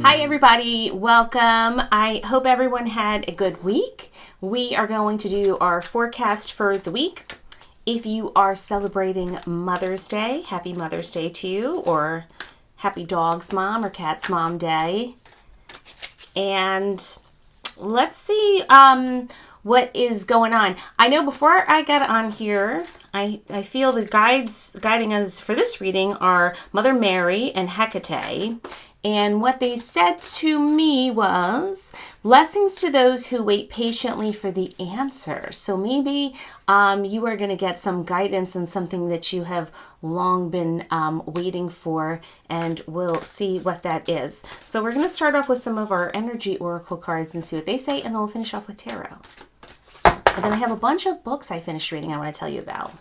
Hi everybody, welcome. I hope everyone had a good week. We are going to do our forecast for the week. If you are celebrating Mother's Day, happy Mother's Day to you, or happy Dog's Mom or Cat's Mom Day. And let's see what is going on. I know before I got on here, I feel the guides guiding us for this reading are Mother Mary and Hekate. And what they said to me was, blessings to those who wait patiently for the answer. So maybe you are going to get some guidance and something that you have long been waiting for, and we'll see what that is. So we're going to start off with some of our energy oracle cards and see what they say, and then we'll finish off with tarot. And then I have a bunch of books I finished reading I want to tell you about.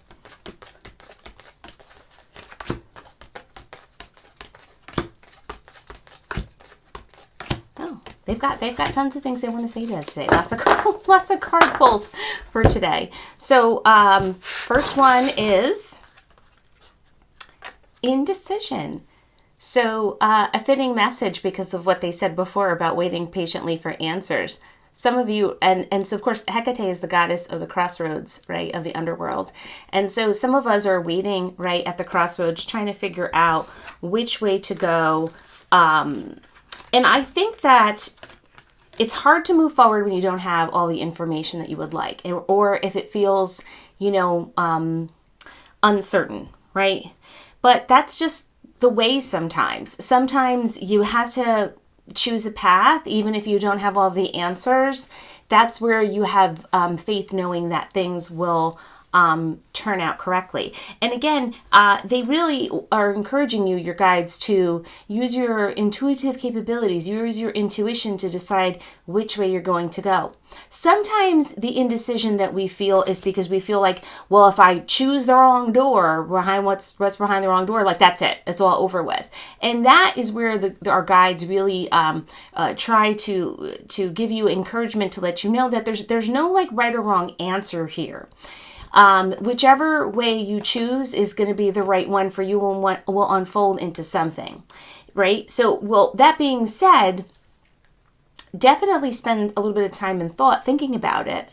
They've got tons of things they want to say to us today. Lots of card pulls for today. So first one is indecision. So a fitting message because of what they said before about waiting patiently for answers. Some of you, and so of course Hekate is the goddess of the crossroads, right, of the underworld. And so some of us are waiting right at the crossroads, trying to figure out which way to go. And I think that it's hard to move forward when you don't have all the information that you would like, or if it feels, uncertain, right? But that's just the way sometimes. Sometimes you have to choose a path, even if you don't have all the answers. That's where you have faith knowing that things will turn out correctly. And again, they really are encouraging you, your guides, to use your intuitive capabilities, use your intuition to decide which way you're going to go. Sometimes the indecision that we feel is because we feel like, well, if I choose the wrong door, behind what's behind the wrong door, like that's it, it's all over with. And that is where our guides really try to give you encouragement to let you know that there's no like right or wrong answer here. Whichever way you choose is going to be the right one for you and will unfold into something, right? So, well, that being said, definitely spend a little bit of time and thought thinking about it,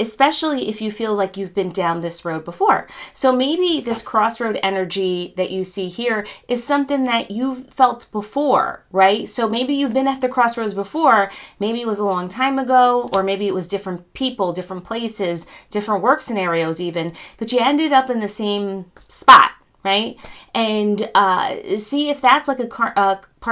especially if you feel like you've been down this road before. So maybe this crossroad energy that you see here is something that you've felt before, right? So maybe you've been at the crossroads before. Maybe it was a long time ago, or maybe it was different people, different places, different work scenarios even, but you ended up in the same spot, right? And see if that's like a part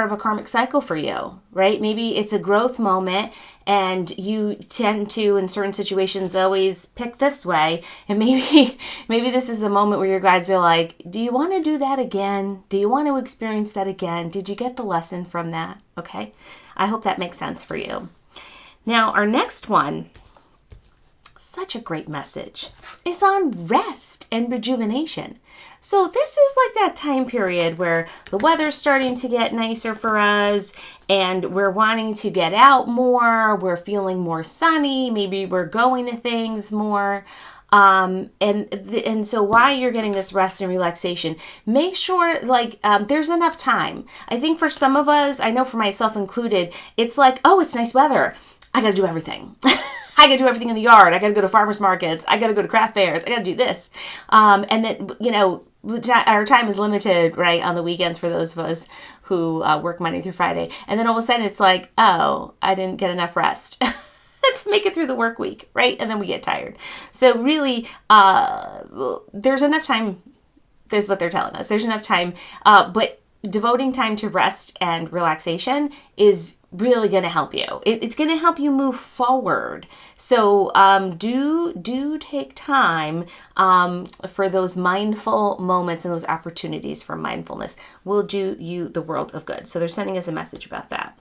of a karmic cycle for you, right? Maybe it's a growth moment and you tend to, in certain situations, always pick this way. And maybe this is a moment where your guides are like, do you want to do that again? Do you want to experience that again? Did you get the lesson from that? Okay. I hope that makes sense for you. Now, our next one, such a great message, is on rest and rejuvenation. So this is like that time period where the weather's starting to get nicer for us and we're wanting to get out more. We're feeling more sunny. Maybe we're going to things more. And so while you're getting this rest and relaxation, make sure there's enough time. I think for some of us, I know for myself included, it's like, oh, it's nice weather. I got to do everything. I got to do everything in the yard. I got to go to farmers markets. I got to go to craft fairs. I got to do this. And that, our time is limited, right, on the weekends for those of us who work Monday through Friday. And then all of a sudden it's like, oh, I didn't get enough rest to make it through the work week, right? And then we get tired. So really, there's enough time. This is what they're telling us. There's enough time, but devoting time to rest and relaxation is really going to help you. It's going to help you move forward. So do take time for those mindful moments and those opportunities for mindfulness. Will do you the world of good. So they're sending us a message about that.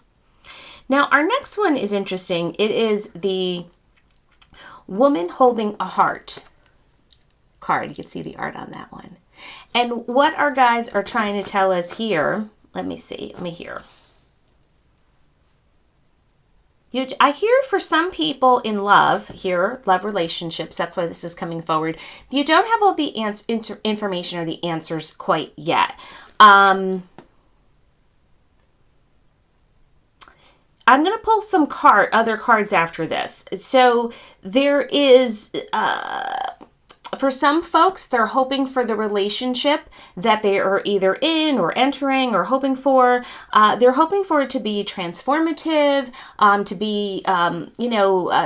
Now, our next one is interesting. It is the woman holding a heart card. You can see the art on that one. And what our guides are trying to tell us here, let me hear. I hear for some people in love relationships, that's why this is coming forward. You don't have all the information or the answers quite yet. I'm going to pull some other cards after this. So there is, for some folks, they're hoping for the relationship that they are either in or entering or hoping for. They're hoping for it to be transformative, to be,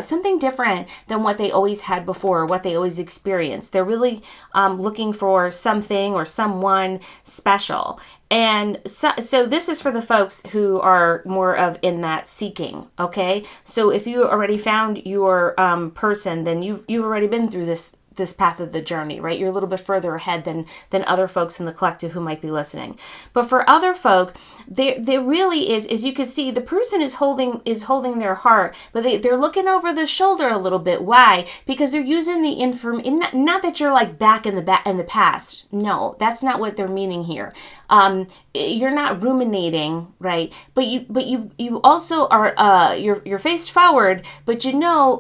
something different than what they always had before, what they always experienced. They're really looking for something or someone special. And so this is for the folks who are more of in that seeking, okay? So if you already found your person, then you've already been through this path of the journey, right? You're a little bit further ahead than other folks in the collective who might be listening. But for other folk, there really is, as you can see, the person is holding their heart, but they're looking over the shoulder a little bit. Why? Because they're using the not that you're like back in the past. No, that's not what they're meaning here. You're not ruminating, right? But you also are you're faced forward, but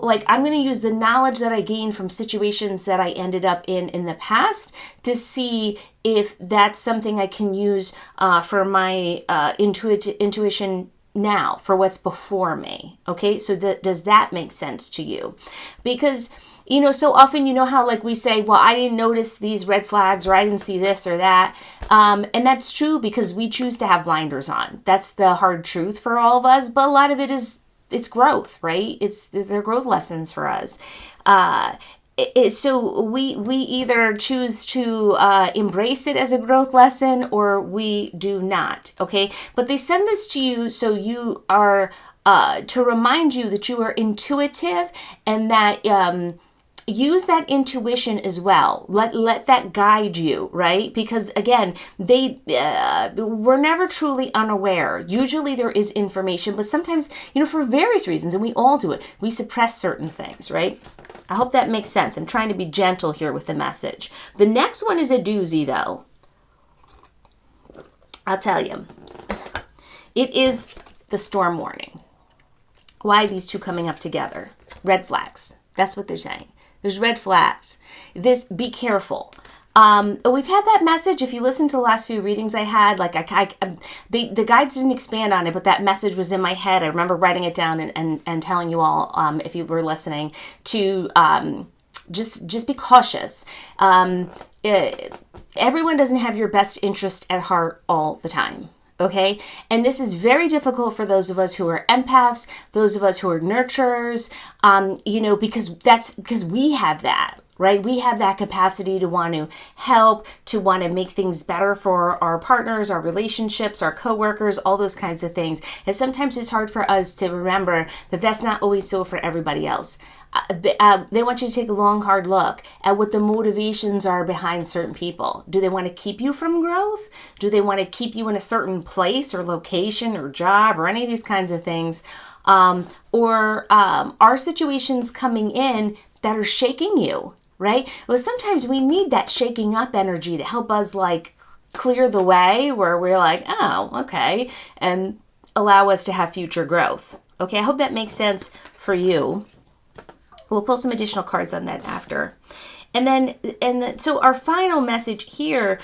like I'm going to use the knowledge that I gained from situations that I ended up in the past to see if that's something I can use for my intuition now, for what's before me. Okay, so does that make sense to you? Because so often, how like we say, well, I didn't notice these red flags, or I didn't see this or that. And that's true because we choose to have blinders on. That's the hard truth for all of us. But a lot of it it's growth, right? They're growth lessons for us. So we either choose to embrace it as a growth lesson or we do not. Okay. But they send this to you so you are, to remind you that you are intuitive and that, use that intuition as well. Let that guide you, right? Because again, we're never truly unaware. Usually there is information, but sometimes, for various reasons, and we all do it, we suppress certain things, right? I hope that makes sense. I'm trying to be gentle here with the message. The next one is a doozy, though. I'll tell you. It is the storm warning. Why are these two coming up together? Red flags. That's what they're saying. There's red flags. Be careful. We've had that message. If you listen to the last few readings I had, like the guides didn't expand on it, but that message was in my head. I remember writing it down and telling you all, if you were listening, to just be cautious. Everyone doesn't have your best interest at heart all the time. Okay. And this is very difficult for those of us who are empaths, those of us who are nurturers, because we have that, right? We have that capacity to want to help, to want to make things better for our partners, our relationships, our coworkers, all those kinds of things. And sometimes it's hard for us to remember that that's not always so for everybody else. They want you to take a long, hard look at what the motivations are behind certain people. Do they want to keep you from growth? Do they want to keep you in a certain place or location or job or any of these kinds of things? Or are situations coming in that are shaking you, right? Well, sometimes we need that shaking up energy to help us like clear the way where we're like, oh, okay, and allow us to have future growth. Okay, I hope that makes sense for you. We'll pull some additional cards on that after. So our final message here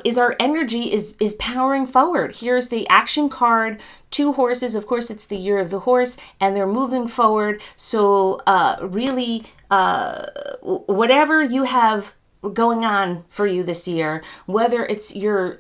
is our energy is powering forward. Here's the action card, 2 horses. Of course, it's the year of the horse, and they're moving forward. So really, whatever you have going on for you this year, whether it's you're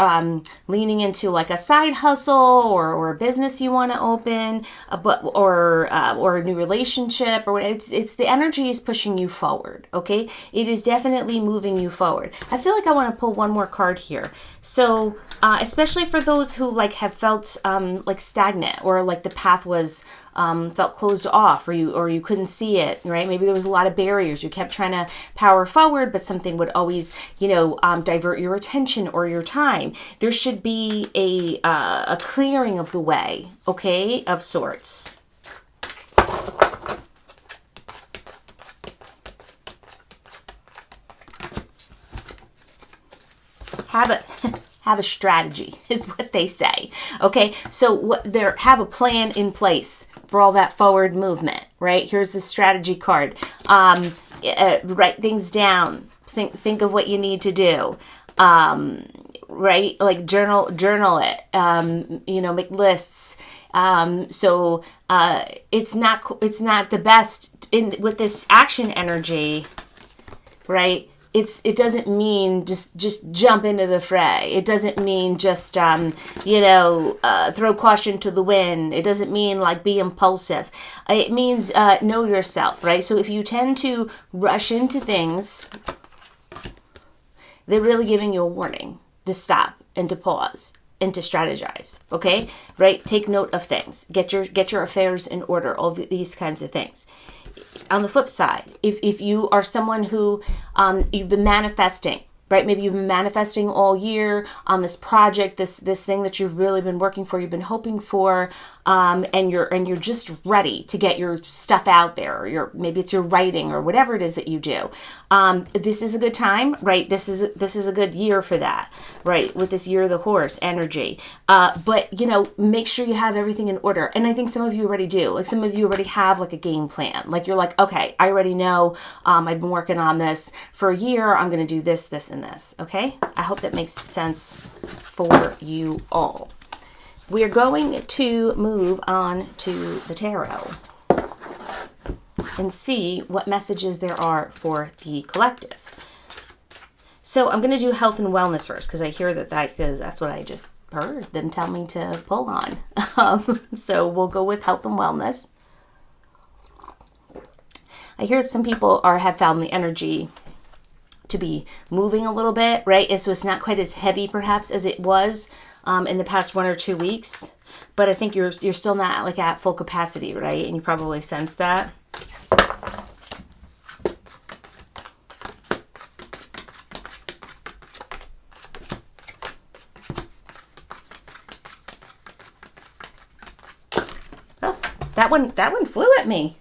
leaning into like a side hustle or a business you want to open, or a new relationship, or it's the energy is pushing you forward. Okay, it is definitely moving you forward. I feel like I want to pull one more card here. So especially for those who like have felt like stagnant, or like the path was felt closed off, or you couldn't see it, right? Maybe there was a lot of barriers. You kept trying to power forward, but something would always, divert your attention or your time. There should be a clearing of the way, okay, of sorts. Have a strategy is what they say. Okay, so have a plan in place for all that forward movement, right? Here's the strategy card. Write things down. Think of what you need to do. Right? Like journal it. Make lists. It's not the best with this action energy, right? It doesn't mean just jump into the fray. It doesn't mean just throw caution to the wind. It doesn't mean like be impulsive. It means know yourself, right? So if you tend to rush into things, they're really giving you a warning to stop and to pause and to strategize. Okay, right? Take note of things. Get your affairs in order. All these kinds of things. On the flip side, if you are someone who you've been manifesting, right? Maybe you've been manifesting all year on this project, this thing that you've really been working for, you've been hoping for, and you're just ready to get your stuff out there, or maybe it's your writing or whatever it is that you do. This is a good time, right? This is a good year for that, right? With this year of the horse energy. But make sure you have everything in order. And I think some of you already do. Like some of you already have like a game plan. Like you're like, okay, I already know. I've been working on this for a year. I'm going to do this, and this. Okay. I hope that makes sense for you all. We're going to move on to the tarot and see what messages there are for the collective. So I'm going to do health and wellness first, because I hear that's what I just heard them tell me to pull on. So we'll go with health and wellness. I hear that some people have found the energy to be moving a little bit, right? So it's not quite as heavy perhaps as it was in the past 1 or 2 weeks, but I think you're still not like at full capacity, right? And you probably sense that. Oh, that one flew at me.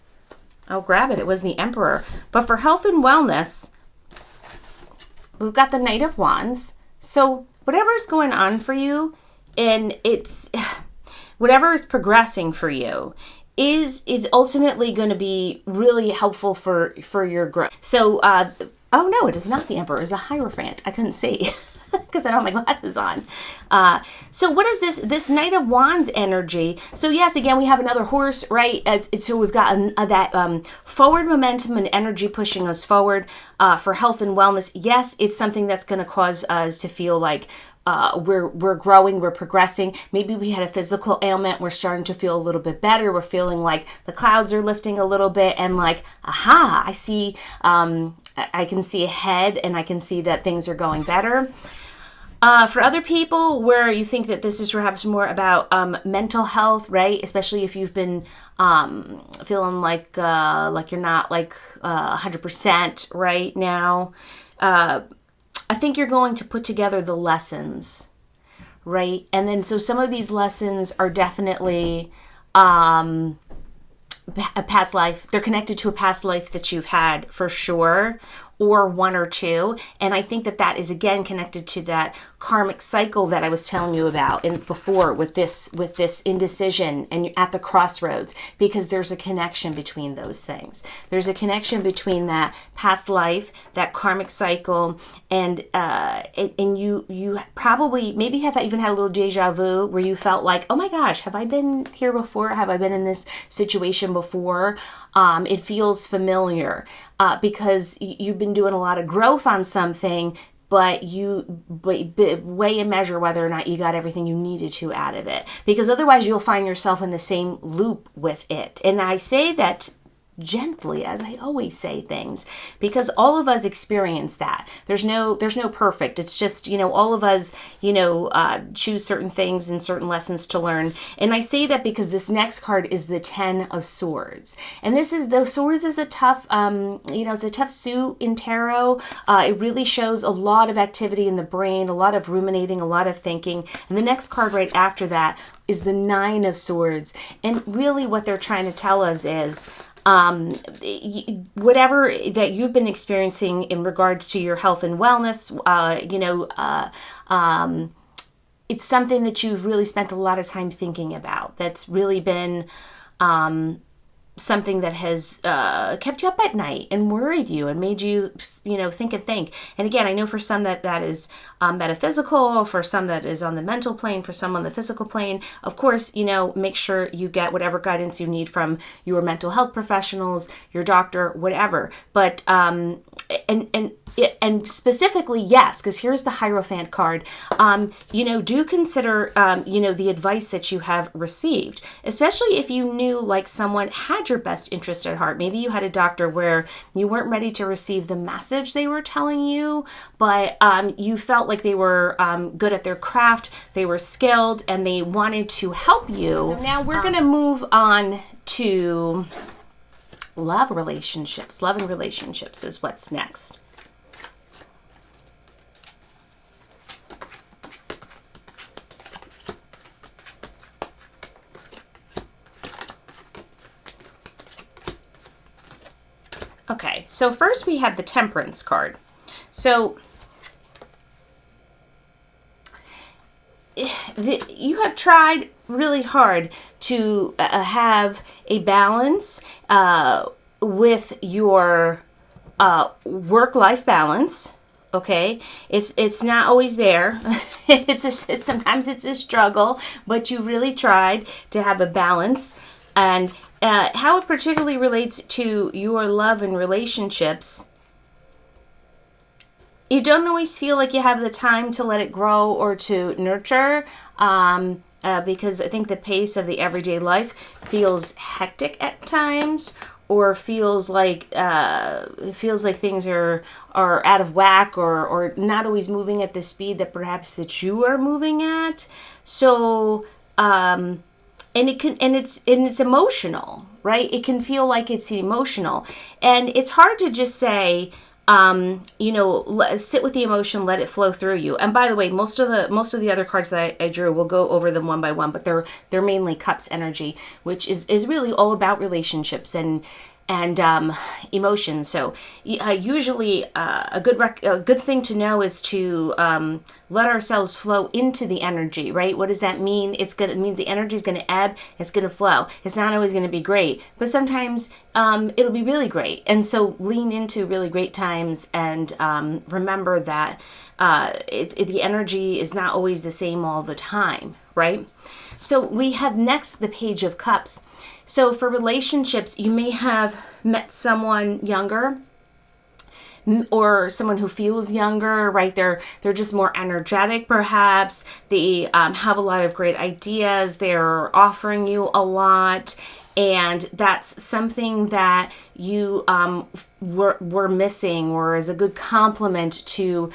I'll grab it. It was the Emperor. But for health and wellness, we've got the Knight of Wands. So whatever's going on for you, and it's whatever is progressing for you is ultimately going to be really helpful for your growth. So, oh no, it is not the Emperor. It's the Hierophant. I couldn't see because I don't have my glasses on. So what is this Knight of Wands energy? So yes, again, we have another horse, right? So we've got that forward momentum and energy pushing us forward for health and wellness. Yes, it's something that's going to cause us to feel like we're growing, we're progressing. Maybe we had a physical ailment. We're starting to feel a little bit better. We're feeling like the clouds are lifting a little bit, and like, aha, I see, I can see ahead, and I can see that things are going better. For other people, where you think that this is perhaps more about mental health, right? Especially if you've been feeling like you're not like 100% right now. I think you're going to put together the lessons, right? And then so some of these lessons are definitely a past life. They're connected to a past life that you've had for sure, or 1 or 2. And I think that is again connected to that karmic cycle that I was telling you about before with this indecision, and you're at the crossroads, because there's a connection between those things. There's a connection between that past life, that karmic cycle, and you probably maybe have even had a little deja vu where you felt like, oh my gosh, have I been here before? Have I been in this situation before? It feels familiar because you've been doing a lot of growth on something, but you weigh and measure whether or not you got everything you needed to out of it, because otherwise you'll find yourself in the same loop with it. And I say that gently, as I always say things, because all of us experience that. There's no perfect. It's just, all of us, choose certain things and certain lessons to learn. And I say that because this next card is the 10 of Swords. And the Swords is a tough, it's a tough suit in tarot. It really shows a lot of activity in the brain, a lot of ruminating, a lot of thinking. And the next card right after that is the 9 of Swords. And really what they're trying to tell us is, whatever that you've been experiencing in regards to your health and wellness, it's something that you've really spent a lot of time thinking about. That's really been something that has kept you up at night and worried you and made you, think and think. And again, I know for some that is metaphysical, for some that is on the mental plane, for some on the physical plane. Of course, make sure you get whatever guidance you need from your mental health professionals, your doctor, whatever. But and specifically, yes, because here's the Hierophant card. Do consider, the advice that you have received, especially if you knew like someone had your best interest at heart. Maybe you had a doctor where you weren't ready to receive the message they were telling you, but you felt like they were good at their craft, they were skilled, and they wanted to help you. So now we're going to move on to love relationships. Love and relationships is what's next. Okay, so first we have the Temperance card. So you have tried really hard to have a balance with your work-life balance. Okay, it's not always there. Sometimes it's a struggle, but you really tried to have a balance. And how it particularly relates to your love and relationships, you don't always feel like you have the time to let it grow or to nurture, because I think the pace of the everyday life feels hectic at times, or feels like things are out of whack, or not always moving at the speed that perhaps that you are moving at. So and it's emotional, right? It can feel like it's emotional, and it's hard to just say, sit with the emotion, let it flow through you. And by the way, most of the other cards that I drew, we'll go over them one by one, but they're mainly Cups energy, which is really all about relationships and emotions. So usually a good thing to know is to let ourselves flow into the energy, right? What does that mean? It means the energy is going to ebb, it's going to flow. It's not always going to be great, but sometimes it'll be really great. And so lean into really great times, and remember that the energy is not always the same all the time, right? So we have next the Page of Cups. So for relationships, you may have met someone younger, or someone who feels younger, right? They're just more energetic, perhaps. They have a lot of great ideas. They're offering you a lot, and that's something that you were missing, or is a good compliment to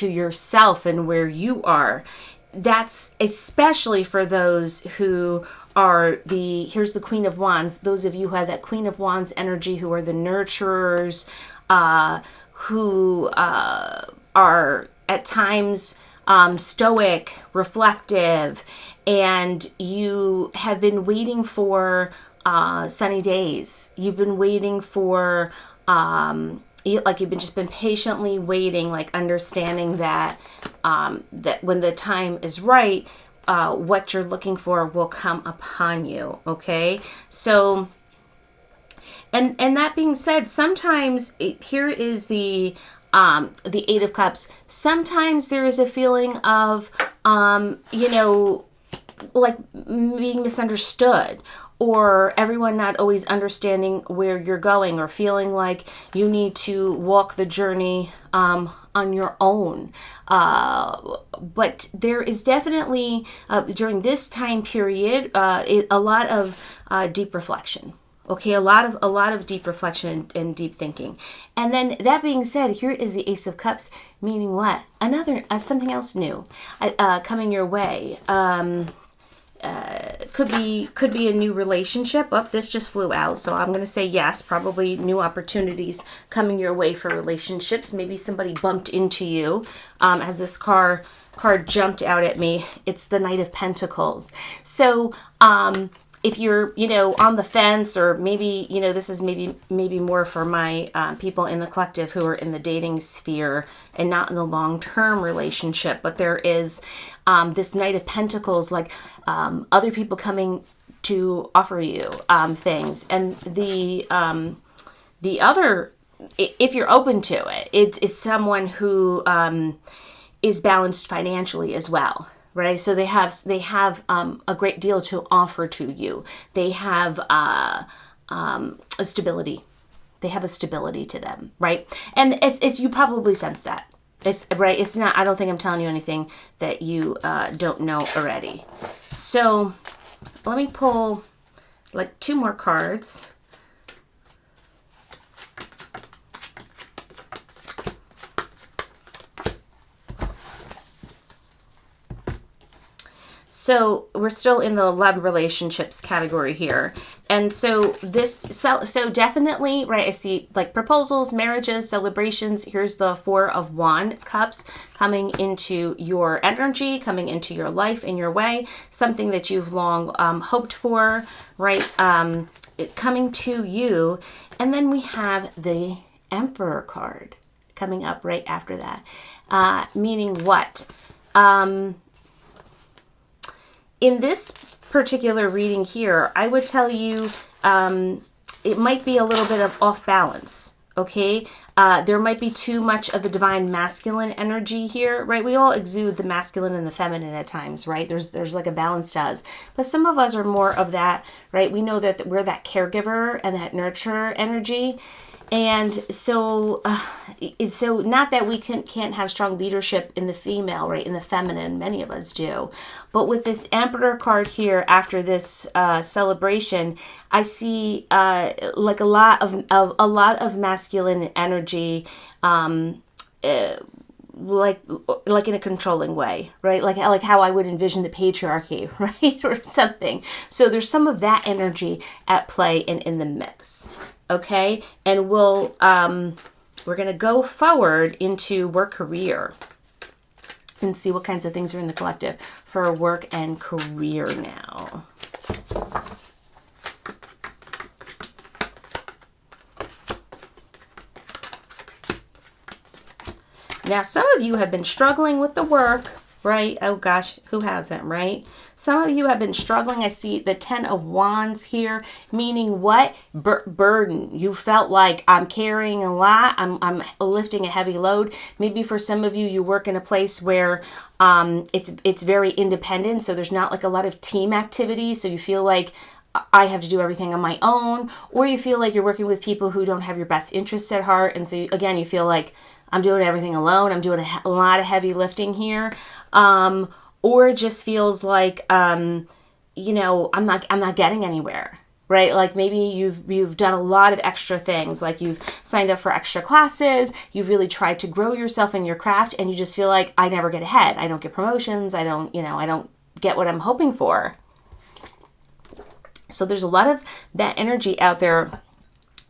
yourself and where you are. That's especially for those who are here's the Queen of Wands, those of you who have that Queen of Wands energy, who are the nurturers, who are at times stoic, reflective, and you have been waiting for sunny days. You've been waiting for you've been patiently waiting, like understanding that that when the time is right, what you're looking for will come upon you. Okay, so and that being said, sometimes here is the Eight of Cups. Sometimes there is a feeling of like being misunderstood, or everyone not always understanding where you're going, or feeling like you need to walk the journey on your own. But there is definitely, during this time period, a lot of deep reflection. Okay, a lot of deep reflection and deep thinking. And then that being said, here is the Ace of Cups, meaning what? Another something else new coming your way. Could be a new relationship. Oh, this just flew out, so I'm going to say yes, probably new opportunities coming your way for relationships. Maybe somebody bumped into you. As this card jumped out at me, it's the Knight of Pentacles. So if you're on the fence, or maybe this is maybe more for my people in the collective who are in the dating sphere and not in the long-term relationship, but there is this Knight of Pentacles, like other people coming to offer you things. And the other, if you're open to it, it's someone who is balanced financially as well, right? So they have a great deal to offer to you. They have a stability. They have a stability to them, right? And it's you probably sense that. It's right. It's not. I don't think I'm telling you anything that you don't know already. So let me pull like 2 more cards. So we're still in the love relationships category here. And so so definitely, right, I see like proposals, marriages, celebrations. Here's the 4 of Cups coming into your energy, coming into your life in your way, something that you've long hoped for, right, coming to you. And then we have the Emperor card coming up right after that, meaning what? In this particular reading here, I would tell you it might be a little bit of off balance, okay? There might be too much of the divine masculine energy here, right? We all exude the masculine and the feminine at times, right? There's like a balance to us. But some of us are more of that, right? We know that we're that caregiver and that nurturer energy. And so not that we can't have strong leadership in the female, right? In the feminine, many of us do. But with this Emperor card here after this celebration, I see like a lot of masculine energy, like in a controlling way, right? Like how I would envision the patriarchy, right? Or something. So there's some of that energy at play and in the mix. Okay, and we're going to go forward into work career and see what kinds of things are in the collective for work and career now. Now, some of you have been struggling with the work, right? Oh gosh, who hasn't, right? Some of you have been struggling. I see the 10 of Wands here, meaning what? Burden. You felt like I'm carrying a lot. I'm lifting a heavy load. Maybe for some of you, you work in a place where it's very independent. So there's not like a lot of team activity. So you feel like I have to do everything on my own, or you feel like you're working with people who don't have your best interests at heart. And so again, you feel like I'm doing everything alone. I'm doing a lot of heavy lifting here. Or it just feels like, you know, I'm not getting anywhere, right? Like maybe you've done a lot of extra things, like you've signed up for extra classes, you've really tried to grow yourself in your craft, and you just feel like I never get ahead. I don't get promotions. I don't get what I'm hoping for. So there's a lot of that energy out there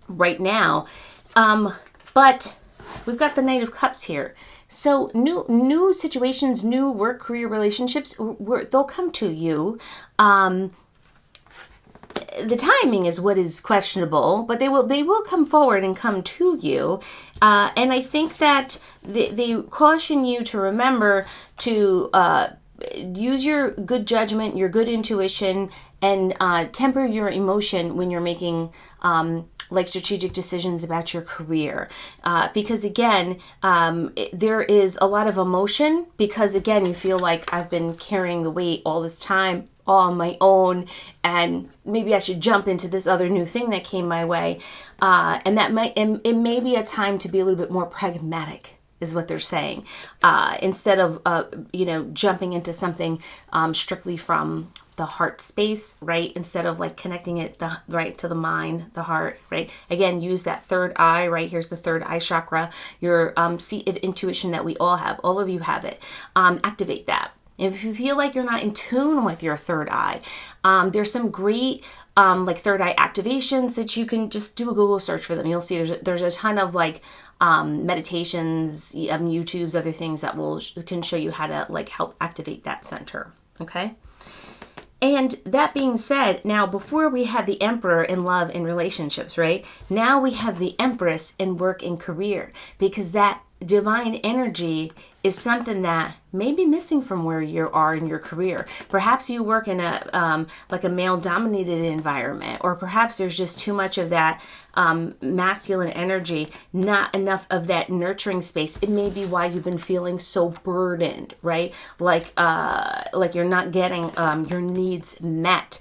right now. But we've got the Knight of Cups here. So new situations, new work, career, relationships, they'll come to you. The timing is what is questionable, but they will come forward and come to you. And I think that they caution you to remember to use your good judgment, your good intuition, and temper your emotion when you're making like strategic decisions about your career. Because again, there is a lot of emotion, because again, you feel like I've been carrying the weight all this time all on my own, and maybe I should jump into this other new thing that came my way. And it may be a time to be a little bit more pragmatic, is what they're saying, instead of jumping into something strictly from the heart space, right? Instead of like connecting it right to the mind, the heart, right? Again, use that third eye, right? Here's the third eye chakra, your seat of intuition that we all have. All of you have it. Activate that. If you feel like you're not in tune with your third eye, there's some great like third eye activations that you can just do a Google search for them. You'll see there's a ton of like meditations, YouTube's, other things that can show you how to like help activate that center. Okay. And that being said, now before we had the Emperor in love and relationships, right? Now we have the Empress in work and career, because that divine energy is something that may be missing from where you are in your career. Perhaps you work in a like a male dominated environment, or perhaps there's just too much of that masculine energy, not enough of that nurturing space. It may be why you've been feeling so burdened, right? Like you're not getting your needs met.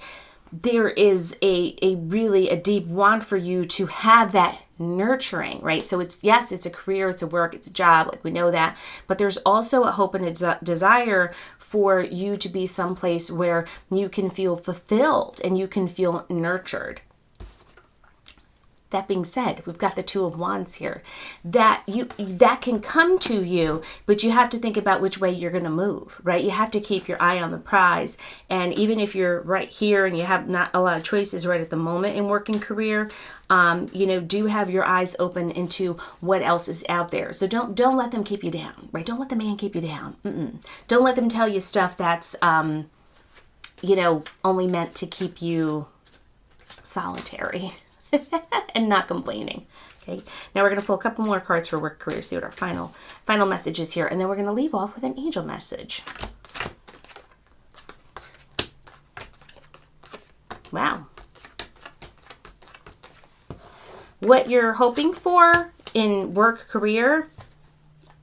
There is a really a deep want for you to have that nurturing, right? So it's, yes, it's a career, it's a work, it's a job, like we know that, but there's also a hope and a desire for you to be someplace where you can feel fulfilled and you can feel nurtured. That being said, we've got the Two of Wands here. That can come to you, but you have to think about which way you're going to move, right? You have to keep your eye on the prize. And even if you're right here and you have not a lot of choices right at the moment in work and career, do have your eyes open into what else is out there. So don't let them keep you down, right? Don't let the man keep you down. Don't let them tell you stuff that's, only meant to keep you solitary. And not complaining. Okay, now we're going to pull a couple more cards for work career, see what our final message is here, and then we're going to leave off with an angel message. Wow. What you're hoping for in work career,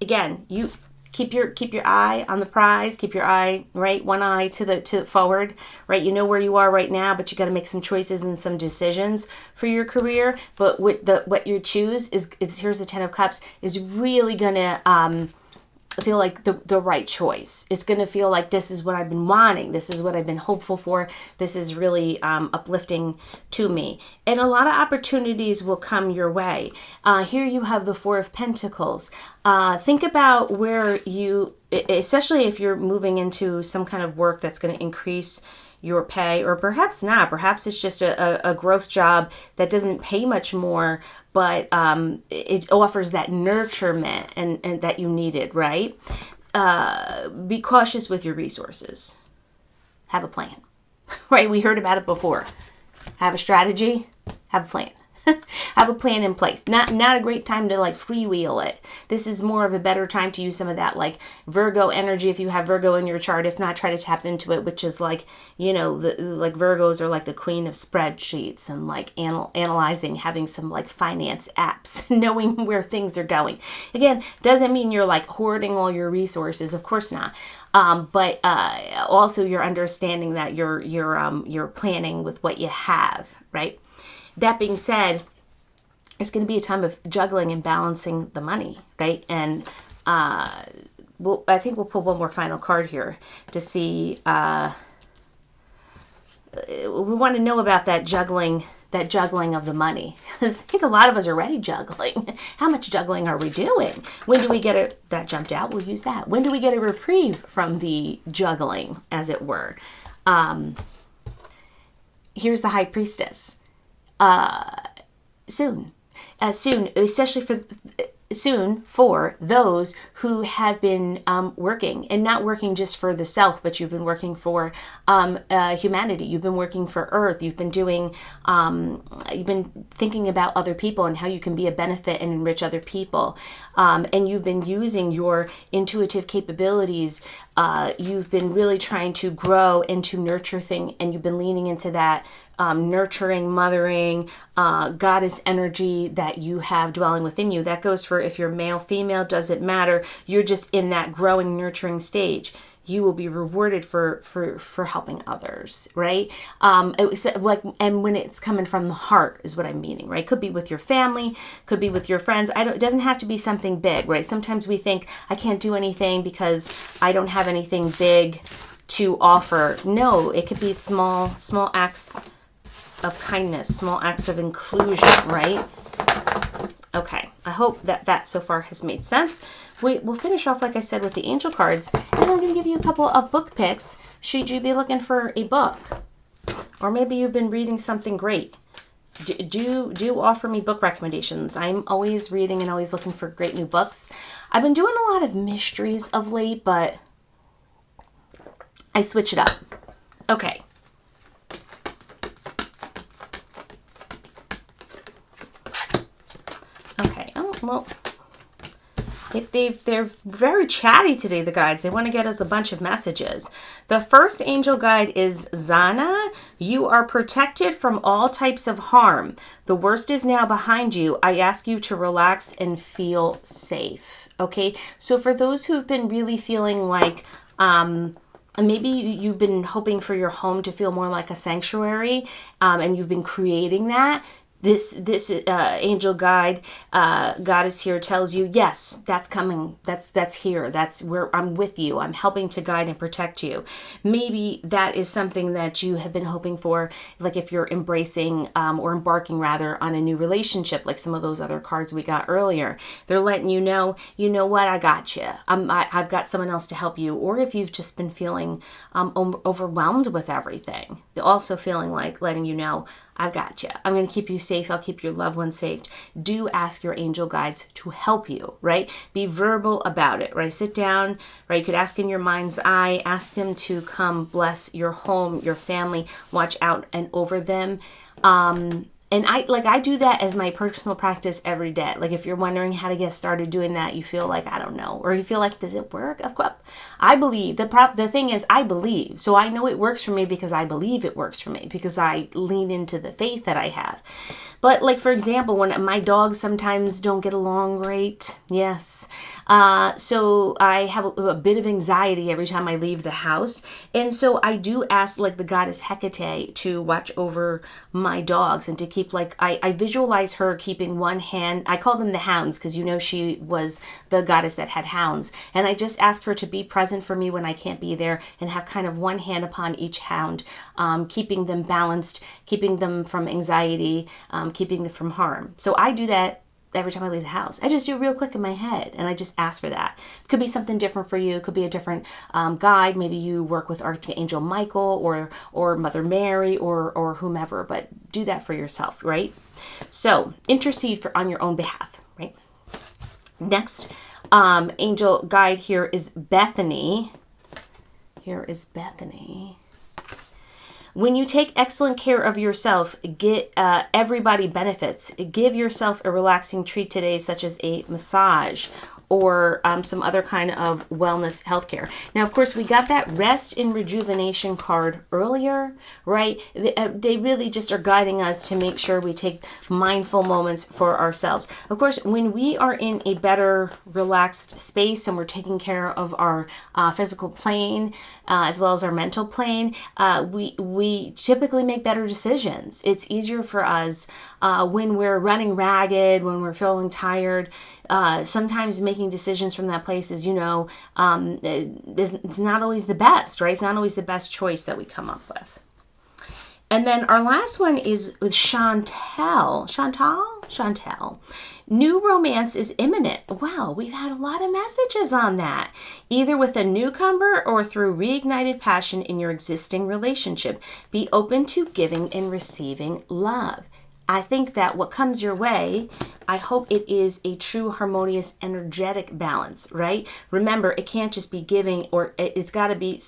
again, you keep your eye on the prize, keep your eye, right, one eye to forward, right? You know where you are right now, but you got to make some choices and some decisions for your career. But what you choose is here's the Ten of Cups, is really gonna feel like the right choice. It's going to feel like this is what I've been wanting. This is what I've been hopeful for. This is really uplifting to me. And a lot of opportunities will come your way. Here you have the Four of Pentacles. Think about where you, especially if you're moving into some kind of work that's going to increase your pay, or perhaps not. Perhaps it's just a growth job that doesn't pay much more, but it offers that nurturement and that you needed, right? Be cautious with your resources. Have a plan, right? We heard about it before. Have a strategy, have a plan. Have a plan in place. Not a great time to like freewheel it. This is more of a better time to use some of that like Virgo energy if you have Virgo in your chart. If not, try to tap into it, which is like, like Virgos are like the queen of spreadsheets and like analyzing, having some like finance apps, knowing where things are going. Again, doesn't mean you're like hoarding all your resources. Of course not. But also you're understanding that you're planning with what you have, right? That being said, it's going to be a time of juggling and balancing the money, right? And I think we'll pull one more final card here to see. We want to know about that juggling of the money. Because I think a lot of us are already juggling. How much juggling are we doing? When do we get it? That jumped out. We'll use that. When do we get a reprieve from the juggling, as it were? Here's the High Priestess. Soon, especially for those who have been working, and not working just for the self, but you've been working for humanity. You've been working for Earth. You've been doing, you've been thinking about other people and how you can be a benefit and enrich other people. And you've been using your intuitive capabilities. You've been really trying to grow and to nurture things, and you've been leaning into that nurturing, mothering, goddess energy that you have dwelling within you. That goes for if you're male, female, doesn't matter. You're just in that growing, nurturing stage. You will be rewarded for helping others, right? It was like, and when it's coming from the heart is what I'm meaning, right? Could be with your family, could be with your friends. It doesn't have to be something big, right? Sometimes we think I can't do anything because I don't have anything big to offer. No, it could be small acts of kindness, small acts of inclusion, right? Okay, I hope that so far has made sense. We'll finish off, like I said, with the angel cards, and then I'm going to give you a couple of book picks should you be looking for a book, or maybe you've been reading something great. Do offer me book recommendations. I'm always reading and always looking for great new books. I've been doing a lot of mysteries of late, but I switch it up. Okay. Okay, well, They're very chatty today, the guides. They want to get us a bunch of messages. The first angel guide is Zana. You are protected from all types of harm. The worst is now behind you. I ask you to relax and feel safe. Okay, so for those who've been really feeling like, maybe you've been hoping for your home to feel more like a sanctuary, and you've been creating that. This angel guide, goddess here tells you, yes, that's coming. That's here. That's where I'm with you. I'm helping to guide and protect you. Maybe that is something that you have been hoping for, like if you're embracing or embarking rather on a new relationship, like some of those other cards we got earlier. They're letting you know what, I got you. I've got someone else to help you. Or if you've just been feeling overwhelmed with everything, they're also feeling like letting you know, I've got you. I'm going to keep you safe. I'll keep your loved ones safe. Do ask your angel guides to help you, right? Be verbal about it, right? Sit down, right? You could ask in your mind's eye, ask them to come bless your home, your family, watch out and over them. And I do that as my personal practice every day. Like if you're wondering how to get started doing that, you feel like, I don't know, or you feel like, does it work? Of course, I believe. The thing is, I believe. So I know it works for me because I believe it works for me, because I lean into the faith that I have. But like, for example, when my dogs sometimes don't get along great, yes. So I have a bit of anxiety every time I leave the house. And so I do ask like the goddess Hekate to watch over my dogs and to keep I visualize her keeping one hand. I call them the hounds because she was the goddess that had hounds. And I just ask her to be present for me when I can't be there and have kind of one hand upon each hound, keeping them balanced, keeping them from anxiety, keeping them from harm. So I do that every time I leave the house. I just do it real quick in my head and I just ask for that. It could be something different for you. It could be a different guide. Maybe you work with Archangel Michael or Mother Mary or whomever, but do that for yourself, right? So intercede on your own behalf, right? Next angel guide here is Bethany. Here is Bethany. When you take excellent care of yourself, everybody benefits. Give yourself a relaxing treat today, such as a massage or some other kind of wellness healthcare. Now, of course, we got that rest and rejuvenation card earlier, right? They really just are guiding us to make sure we take mindful moments for ourselves. Of course, when we are in a better relaxed space and we're taking care of our physical plane, as well as our mental plane, we typically make better decisions. It's easier for us when we're running ragged, when we're feeling tired. Sometimes making decisions from that place is, it's not always the best, right? It's not always the best choice that we come up with. And then our last one is with Chantel. New romance is imminent. Wow, we've had a lot of messages on that. Either with a newcomer or through reignited passion in your existing relationship. Be open to giving and receiving love. I think that what comes your way, I hope it is a true harmonious energetic balance, right? Remember, it can't just be giving, or it's got to be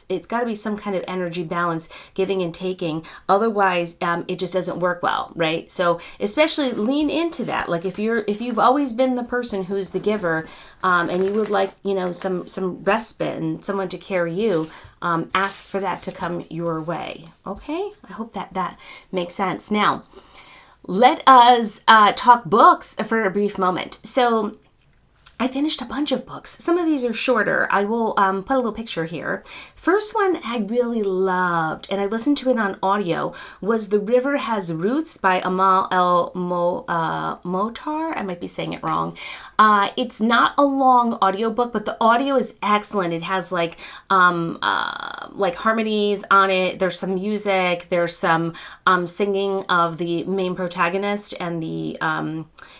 some kind of energy balance, giving and taking. Otherwise, it just doesn't work well, right? So especially lean into that. Like if you've always been the person who's the giver, and you would like, some respite and someone to carry you, ask for that to come your way. Okay? I hope that makes sense. Now, let us talk books for a brief moment. So I finished a bunch of books. Some of these are shorter. I will put a little picture here. First one I really loved, and I listened to it on audio, was The River Has Roots by Amal El Motar. I might be saying it wrong. It's not a long audiobook, but the audio is excellent. It has like harmonies on it. There's some music. There's some singing of the main protagonist and the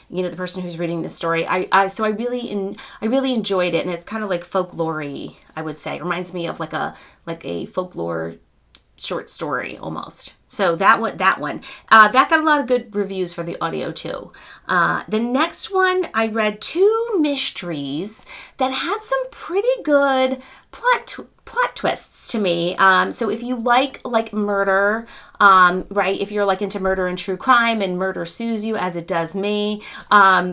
the person who's reading the story. So I really enjoyed it, and it's kind of like folklore-y, I would say. It reminds me of like a folklore short story almost. So that one that got a lot of good reviews for the audio too. The next one, I read two mysteries that had some pretty good plot plot twists to me. So if you like murder, right, if you're like into murder and true crime and murder sues you as it does me,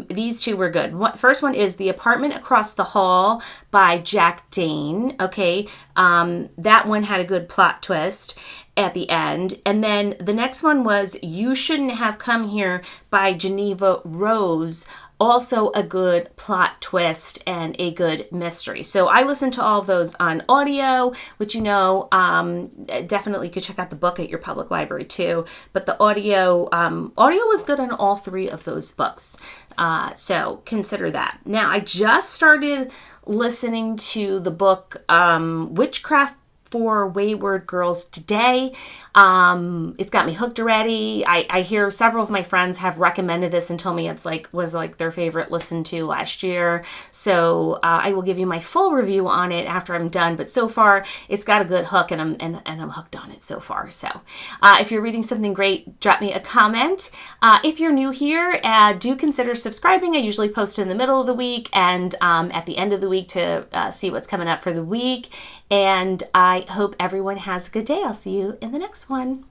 these two were good. First one is The Apartment Across the Hall by Jack Dane. Okay, that one had a good plot twist at the end. And then the next one was You Shouldn't Have Come Here by Geneva Rose. Also a good plot twist and a good mystery. So I listened to all of those on audio, which, definitely could check out the book at your public library too. But the audio was good on all three of those books. So consider that. Now, I just started listening to the book Witchcraft for Wayward Girls today. It's got me hooked already. I hear several of my friends have recommended this and told me was their favorite listen to last year. So I will give you my full review on it after I'm done. But so far, it's got a good hook, and I'm hooked on it so far. So if you're reading something great, drop me a comment. If you're new here, do consider subscribing. I usually post in the middle of the week and at the end of the week to see what's coming up for the week. And I hope everyone has a good day. I'll see you in the next one.